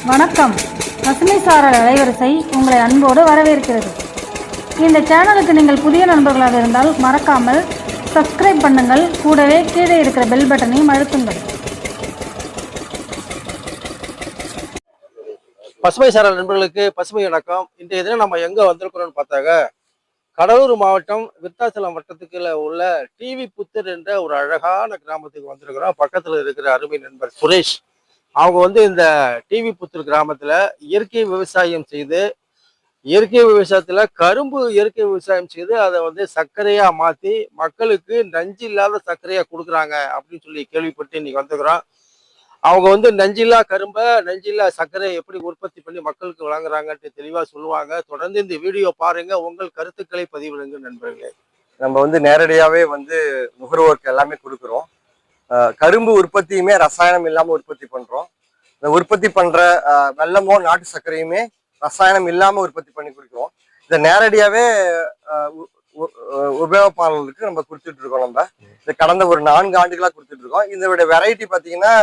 வணக்கம். பசுமை சாரல் அலைவரிசை உங்களை அன்போடு வரவேற்கிறது. இந்த சேனலுக்கு நீங்கள் புதிய நண்பர்களாக இருந்தால் மறக்காமல் சப்ஸ்கிரைப் பண்ணுங்கள். கூடவே கீழே இருக்கிற பெல் பட்டனையும் அழுத்துங்கள். பசுமை சாரல் நண்பர்களுக்கு பசுமை வணக்கம். இன்றைய தினம் நம்ம எங்க வந்திருக்கிறோம்னு பார்த்தாங்க, கடலூர் மாவட்டம் விருத்தாசலம் வட்டத்துக்குள்ள உள்ள டிவி புத்தூர் என்ற ஒரு அழகான கிராமத்துக்கு வந்திருக்கிறோம். பக்கத்துல இருக்கிற அருமை நண்பர் சுரேஷ் அவங்க இந்த டிவி புத்தூர் கிராமத்துல இயற்கை விவசாயம் செய்து, இயற்கை விவசாயத்துல கரும்பு இயற்கை விவசாயம் செய்து அதை சர்க்கரையா மாத்தி மக்களுக்கு நஞ்சு இல்லாத சர்க்கரையா கொடுக்குறாங்க அப்படின்னு சொல்லி கேள்விப்பட்டு இன்னைக்கு வந்துக்கிறோம். அவங்க நஞ்சில்லா கரும்பை நஞ்சில்லா சர்க்கரை எப்படி உற்பத்தி பண்ணி மக்களுக்கு வழங்குறாங்கன்ட்டு தெளிவா சொல்லுவாங்க. தொடர்ந்து இந்த வீடியோ பாருங்க, உங்கள் கருத்துக்களை பதிவிடுங்க நண்பர்களே. நம்ம நேரடியாவே நுகர்வோருக்கு எல்லாமே கொடுக்குறோம். கரும்பு உற்பத்தியுமே ரசாயனம் இல்லாம உற்பத்தி பண்றோம். இந்த உற்பத்தி பண்ற வெல்லமோ நாட்டு சர்க்கரையுமே ரசாயனம் இல்லாம உற்பத்தி பண்ணி கொடுக்குறோம். இதை நேரடியாவே உபயோகப்பாளர்களுக்கு நம்ம கொடுத்துட்டு இருக்கோம். நம்ம இந்த கடந்த ஒரு 4 ஆண்டுகளா கொடுத்துட்டு இருக்கோம். இதோட வெரைட்டி பாத்தீங்கன்னா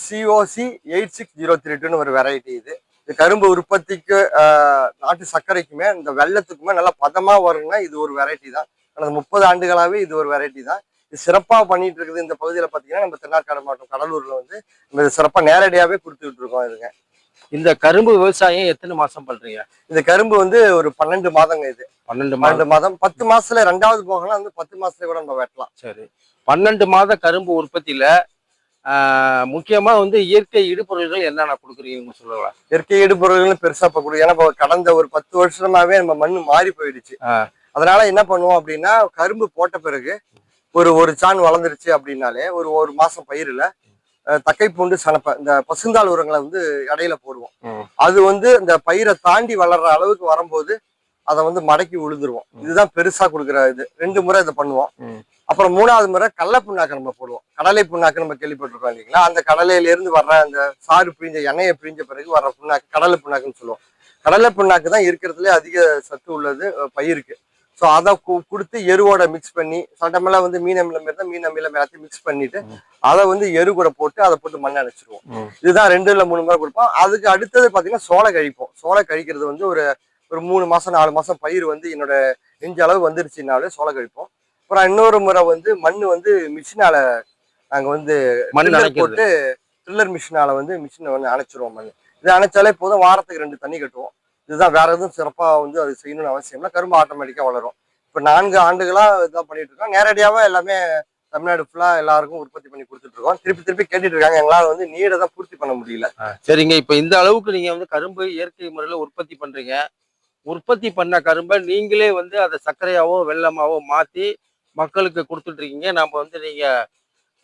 COC 8603 ஒரு வெரைட்டி. இது கரும்பு உற்பத்திக்கு நாட்டு சர்க்கரைக்குமே இந்த வெள்ளத்துக்குமே நல்லா பதமா வரும்னா இது ஒரு வெரைட்டி தான். கடந்த 30 ஆண்டுகளாவே இது ஒரு வெரைட்டி தான். இது சிறப்பாக பண்ணிட்டு இருக்குது. இந்த பகுதியில் பார்த்தீங்கன்னா நம்ம தென்னார்காடு மாவட்டம் கடலூர்ல நம்ம சிறப்பாக நேரடியாவே கொடுத்துட்டு இருக்கோம். இதுங்க இந்த கரும்பு விவசாயம் எத்தனை மாசம் பண்றீங்க? இந்த கரும்பு ஒரு 12 மாதங்க. இது 12 மாதம் 10 மாசத்துல 2வது போகலாம். 10 மாசத்துல கூட நம்ம வெட்டலாம். சரி, 12 மாத கரும்பு உற்பத்தியில முக்கியமா இயற்கை இடுபொருள்கள் என்னென்ன கொடுக்குறீங்க சொல்லலாம்? இயற்கை இடுபொருள்கள் பெருசா கொடுக்கும். ஏன்னா கடந்த ஒரு 10 வருஷமாவே நம்ம மண்ணு மாறி போயிடுச்சு. அதனால என்ன பண்ணுவோம் அப்படின்னா, கரும்பு போட்ட பிறகு ஒரு சான் வளர்ந்துருச்சு அப்படின்னாலே ஒரு மாசம் பயிரில் தக்கை பூண்டு சனப்பை இந்த பசுந்தாள் உரங்களை இடையில போடுவோம். அது இந்த பயிரை தாண்டி வளர்ற அளவுக்கு வரும்போது அதை மடக்கி உழுதுருவோம். இதுதான் பெருசா கொடுக்குற இது. 2 முறை இதை பண்ணுவோம். அப்புறம் 3வது முறை கடலை புண்ணாக்கு நம்ம போடுவோம். கடலை புண்ணாக்கு நம்ம கேள்விப்பட்டிருக்கோம் இல்லைங்களா? அந்த கடலையில இருந்து வர்ற அந்த சாறு பிரிஞ்ச எண்ணெயை பிரிஞ்ச பிறகு வர்ற புண்ணாக்கு கடலை புண்ணாக்குன்னு சொல்லுவோம். கடலை புண்ணாக்கு தான் இருக்கிறதுல அதிக சத்து உள்ளது பயிருக்கு. ஸோ அதை கொடுத்து எருவோட மிக்ஸ் பண்ணி, சட்டமெல்லாம் மீன் அமிலம் இருந்தால் மீன் அமிலம் எல்லாத்தையும் மிக்ஸ் பண்ணிட்டு அதை எரு கூட போட்டு அதை போட்டு மண்ணை அணைச்சிருவோம். இதுதான் 2 இல்லை 3 முறை கொடுப்போம். அதுக்கு அடுத்தது பார்த்தீங்கன்னா சோளை கழிப்போம். சோளை கழிக்கிறது ஒரு 3 மாசம் 4 மாசம் பயிர் என்னோட நெஞ்ச அளவு வந்துருச்சுனாலே சோளை கழிப்போம். அப்புறம் இன்னொரு முறை மண் மிஷினால நாங்கள் மண் போட்டு ட்ரில்லர் மிஷினால மிஷினை அணைச்சிருவோம். மண் இதை அணைச்சாலே போதும். வாரத்துக்கு 2 தண்ணி கட்டுவோம். இதுதான், வேற எதுவும் சிறப்பா அது செய்யணும்னு அவசியம் இல்லை. கரும்பு ஆட்டோமேட்டிக்கா வளரும். இப்ப 4 ஆண்டுகளா இதான் பண்ணிட்டு இருக்கோம். நேரடியாவே எல்லாமே தமிழ்நாடு ஃபுல்லா எல்லாருக்கும் உற்பத்தி பண்ணி கொடுத்துட்டு இருக்கோம். திருப்பி கேட்டுட்டு இருக்காங்க. எங்களால நீடை தான் பூர்த்தி பண்ண முடியல. சரிங்க, இப்ப இந்த அளவுக்கு நீங்க கரும்பு இயற்கை முறையில உற்பத்தி பண்றீங்க. உற்பத்தி பண்ண கரும்பை நீங்களே அதை சர்க்கரையாவோ வெல்லமாவோ மாத்தி மக்களுக்கு கொடுத்துட்டு இருக்கீங்க. நம்ம நீங்க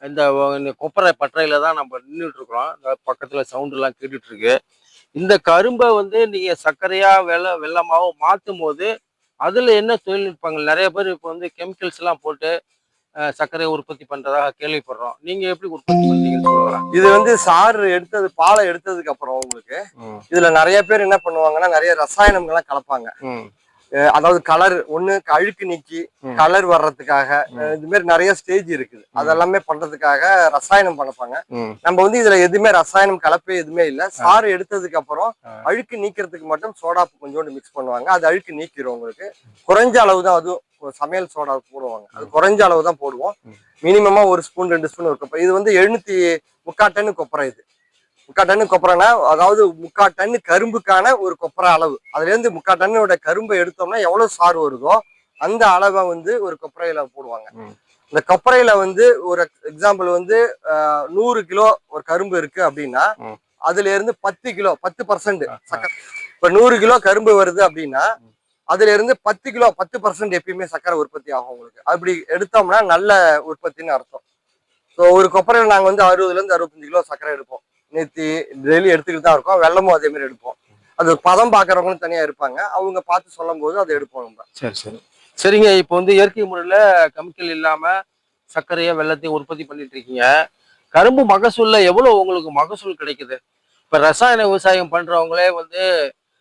இந்த கொப்பரை பட்டறையில தான் நம்ம நின்றுட்டு இருக்கிறோம். பக்கத்துல சவுண்ட் எல்லாம் கேட்டுட்டு இருக்கு. இந்த கரும்பை நீங்க சர்க்கரையா வெல்லமாவோ மாற்றும் போது அதுல என்ன தொழில்நுட்பங்கள்? நிறைய பேர் இப்போ கெமிக்கல்ஸ் எல்லாம் போட்டு சர்க்கரையை உற்பத்தி பண்றதாக கேள்விப்படுறோம். நீங்க எப்படி உற்பத்தி பண்றீங்கன்னு சொல்லலாம்? இது சாறு எடுத்தது, பாலை எடுத்ததுக்கு அப்புறம் உங்களுக்கு இதுல நிறைய பேர் என்ன பண்ணுவாங்கன்னா, நிறைய ரசாயனங்கள்லாம் கலப்பாங்க. அதாவது கலர் அழுக்கு நீக்கி கலர் வர்றதுக்காக இது மாதிரி நிறைய ஸ்டேஜ் இருக்குது. அதெல்லாமே பண்றதுக்காக ரசாயனம் பண்ணப்பாங்க. நம்ம இதுல எதுவுமே ரசாயனம் கலப்பே எதுவுமே இல்லை. சாறு எடுத்ததுக்கு அப்புறம் அழுக்கு நீக்கிறதுக்கு மட்டும் சோடா கொஞ்சோண்டு மிக்ஸ் பண்ணுவாங்க. அது அழுக்கு நீக்கிறோம். உங்களுக்கு குறைஞ்ச அளவு தான், அதுவும் சமையல் சோடா போடுவாங்க. அது குறைஞ்ச அளவு தான் போடுவோம். மினிமமா 1 ஸ்பூன் 2 ஸ்பூன் ஒரு கொப்பரை. இது 703 டன் கொப்பரை. இது 3/4 டன் கொப்பரைனா, அதாவது 3/4 டன் கரும்புக்கான ஒரு கொப்பரை அளவு. அதுல இருந்து 3/4 டன்னோட கரும்பை எடுத்தோம்னா எவ்வளவு சாறு வருதோ அந்த அளவை ஒரு கொப்பரையில போடுவாங்க. இந்த கொப்பரையில ஒரு எக்ஸாம்பிள் 100 கிலோ ஒரு கரும்பு இருக்கு அப்படின்னா அதுல இருந்து 10 கிலோ 10% சக்கரை. இப்ப 100 கிலோ கரும்பு வருது அப்படின்னா அதுல இருந்து 10 கிலோ 10% எப்பயுமே சக்கரை உற்பத்தி ஆகும் உங்களுக்கு. அப்படி எடுத்தோம்னா நல்ல உற்பத்தின்னு அர்த்தம். ஸோ ஒரு கொப்பரையில நாங்க 60 இருந்து 65 கிலோ சக்கரை எடுப்போம். நேற்று டெய்லி எடுத்துக்கிட்டு தான் இருக்கோம். வெல்லமும் அதே மாதிரி எடுப்போம். அது பதம் பார்க்கறவங்களும் தனியா இருப்பாங்க. அவங்க பார்த்து சொல்லும் போது அதை எடுப்போம் நம்ம. சரிங்க, இப்போ இயற்கை முறையில கெமிக்கல் இல்லாம சர்க்கரையா வெல்லத்தையும் உற்பத்தி பண்ணிட்டு இருக்கீங்க. கரும்பு மகசூல்ல எவ்வளவு உங்களுக்கு மகசூல் கிடைக்குது? இப்ப ரசாயன விவசாயம் பண்றவங்களே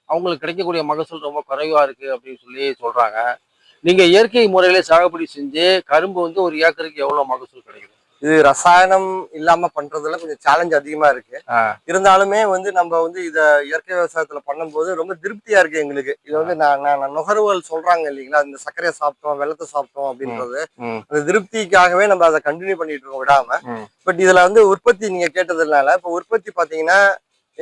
அவங்களுக்கு கிடைக்கக்கூடிய மகசூல் ரொம்ப குறைவா இருக்கு அப்படின்னு சொல்லி சொல்றாங்க. நீங்க இயற்கை முறையில சாகுபடி செஞ்சு கரும்பு ஒரு ஏக்கருக்கு எவ்வளவு மகசூல் கிடைக்குது? இது ரசாயனம் இல்லாம பண்றதுல கொஞ்சம் சேலஞ்ச் அதிகமா இருக்கு. இருந்தாலுமே வந்து நம்ம வந்து இத இயற்கை விவசாயத்துல பண்ணும்போது ரொம்ப திருப்தியா இருக்கு எங்களுக்கு. இது வந்து நான் நுகர்வோர்கள் சொல்றாங்க இல்லைங்களா, இந்த சர்க்கரையை சாப்பிட்டோம் வெள்ளத்தை சாப்பிட்டோம் அப்படின்றது அந்த திருப்திக்காகவே நம்ம அதை கண்டினியூ பண்ணிட்டு இருக்கோம் விடாம. பட் இதுல வந்து உற்பத்தி நீங்க கேட்டதுனால இப்ப உற்பத்தி பாத்தீங்கன்னா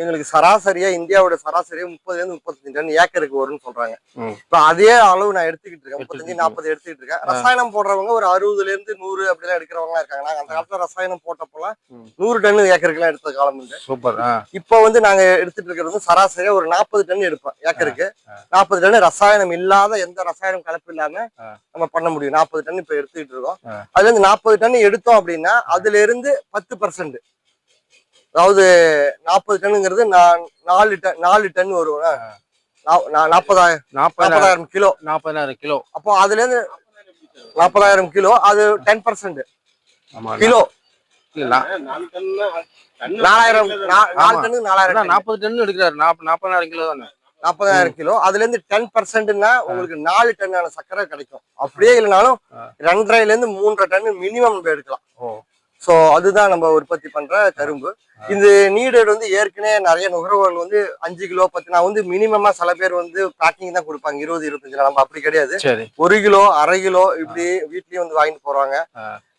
எங்களுக்கு சராசரியா இந்தியாவோட சராசரியா 30 to 35 டன் ஏக்கருக்கு வரும்னு சொல்றாங்க. இப்ப அதே அளவு நான் எடுத்துக்கிட்டு இருக்கேன், 35-40 எடுத்துக்கிட்டு இருக்கேன். ரசாயனம் போடுறவங்க ஒரு 60 to 100 அப்படிலாம் எடுக்கிறவங்க இருக்காங்க. நாங்க அந்த காலத்துல ரசாயனம் போட்டப்பெல்லாம் 100 டன் ஏக்கருக்கு எல்லாம் எடுத்த காலம் உண்டு. சூப்பர். இப்ப வந்து நாங்க எடுத்துட்டு இருக்கிறது சராசரியா ஒரு 40 டன் எடுப்போம் ஏக்கருக்கு. 40 டன் ரசாயனம் இல்லாத எந்த ரசாயனம் கலப்பு இல்லாம நம்ம பண்ண முடியும். 40 டன் இப்ப எடுத்துக்கிட்டு இருக்கோம். அதுல இருந்து 40 டன் எடுத்தோம் அப்படின்னா அதுல இருந்து 10%, அதாவது 40 டன்னுங்கிறது 4 டன் வரும். 40,000 கிலோ. 40,000 கிலோ. அப்போ அதுல இருந்து 40,000 கிலோ, அது 10% கிலோ. 4 டன் 40 டன் எடுக்கிறாரு. 40,000 கிலோ தானே. 40,000 கிலோ. அதுல இருந்து 10%னா உங்களுக்கு 4 டன்னான சர்க்கரை கிடைக்கும். அப்படியே இல்லைனாலும் 2.5 to 3 டன் மினிமம் நம்ம எடுக்கலாம். சோ அதுதான் நம்ம உற்பத்தி பண்ற கரும்பு. இந்த நீடட் வந்து ஏற்கனவே நிறைய நுகர்வோர்கள் வந்து 5 கிலோ 10, நான் வந்து மினிமமா சில பேர் வந்து பேக்கிங் தான் கொடுப்பாங்க 20-25. நம்ம அப்படி கிடையாது. 1 கிலோ 1/2 கிலோ இப்படி வீட்லயும் வந்து வாங்கிட்டு போறாங்க.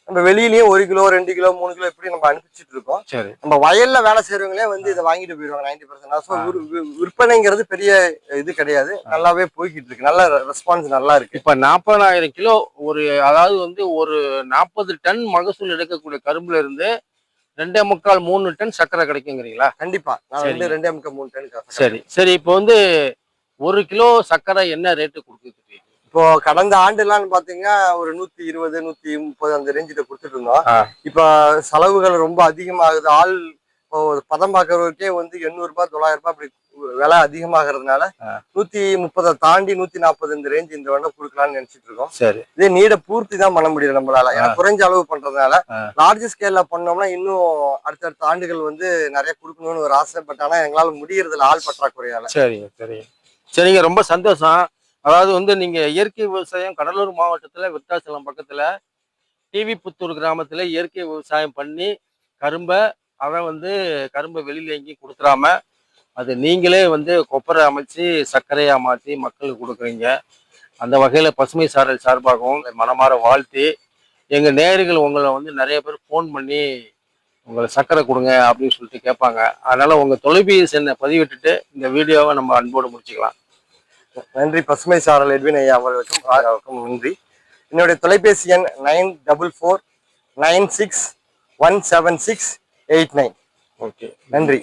நம்ம வெளியிலயும் 1 கிலோ 2 கிலோ 3 கிலோ இப்படி நம்ம அனுப்பிச்சிட்டு இருக்கோம். நம்ம வயல்ல வேலை செய்யறவங்களே வந்து இதை வாங்கிட்டு போயிடுவாங்க 90%. விற்பனைங்கிறது பெரிய இது கிடையாது. நல்லாவே போய்கிட்டு இருக்கு. நல்ல ரெஸ்பான்ஸ் நல்லா இருக்கு. இப்ப 40,000 கிலோ அதாவது வந்து ஒரு 40 டன் மகசூல் எடுக்கக்கூடிய கரும்புல இருந்து 2.25-3 டன் சர்க்கரை கிடைக்குங்கிறீங்களா? கண்டிப்பா. 2.25-3 டன். சரி சரி. இப்போ வந்து 1 கிலோ சர்க்கரை என்ன ரேட்டு கொடுக்குது? இப்போ கடந்த ஆண்டுலாம் பாத்தீங்கன்னா ஒரு 120 130 அந்த ரேஞ்சில கொடுத்துட்டு இருந்தோம். இப்ப செலவுகள் ரொம்ப அதிகமாகுது. ஆள் பதம் பார்க்கறவருக்கே வந்து 800 ரூபாய் 900 ரூபாய் அப்படி விலை அதிகமாகிறதுனால 130 தாண்டி 140 இந்த ரேஞ்ச் இந்த வருடம் கொடுக்கலாம்னு நினைச்சிட்டு இருக்கோம். சரி. இதே நீட பூர்த்தி தான் பண்ண முடியல நம்மளால. ஏன்னா குறைஞ்ச அளவு பண்றதுனால லார்ஜ் ஸ்கேல்ல பண்ணோம்னா இன்னும் அடுத்தடுத்த ஆண்டுகள் வந்து நிறைய கொடுக்கணும்னு ஒரு ஆசை. பட் ஆனா எங்களால முடியறதுல ஆள் பற்றாக்குறையால. சரிங்க சரிங்க சரிங்க. ரொம்ப சந்தோஷம். அதாவது வந்து நீங்க இயற்கை விவசாயம் கடலூர் மாவட்டத்துல விருத்தாச்சலம் பக்கத்துல டிவி புத்தூர் கிராமத்துல இயற்கை விவசாயம் பண்ணி கரும்பை வெளியில எங்கேயும் கொடுத்துடாம அது நீங்களே வந்து கொப்பரை அமைச்சு சர்க்கரையா மாற்றி மக்களுக்கு கொடுக்குறீங்க. அந்த வகையில பசுமை சாரல் சார்பாகவும் மனமாற வாழ்த்தி எங்க நேயர்கள் உங்களை வந்து நிறைய பேர் ஃபோன் பண்ணி உங்களை சர்க்கரை கொடுங்க அப்படின்னு சொல்லிட்டு கேட்பாங்க. அதனால உங்க தொலைபேசி எண்ணை பதிவிட்டுட்டு இந்த வீடியோவை நம்ம அன்போடு முடிச்சுக்கலாம். நன்றி. பசுமை சாரல் எட்வின் ஐயா அவர்களுக்கும் நன்றி. என்னுடைய தொலைபேசி எண் 944961768. ஓகே, நன்றி.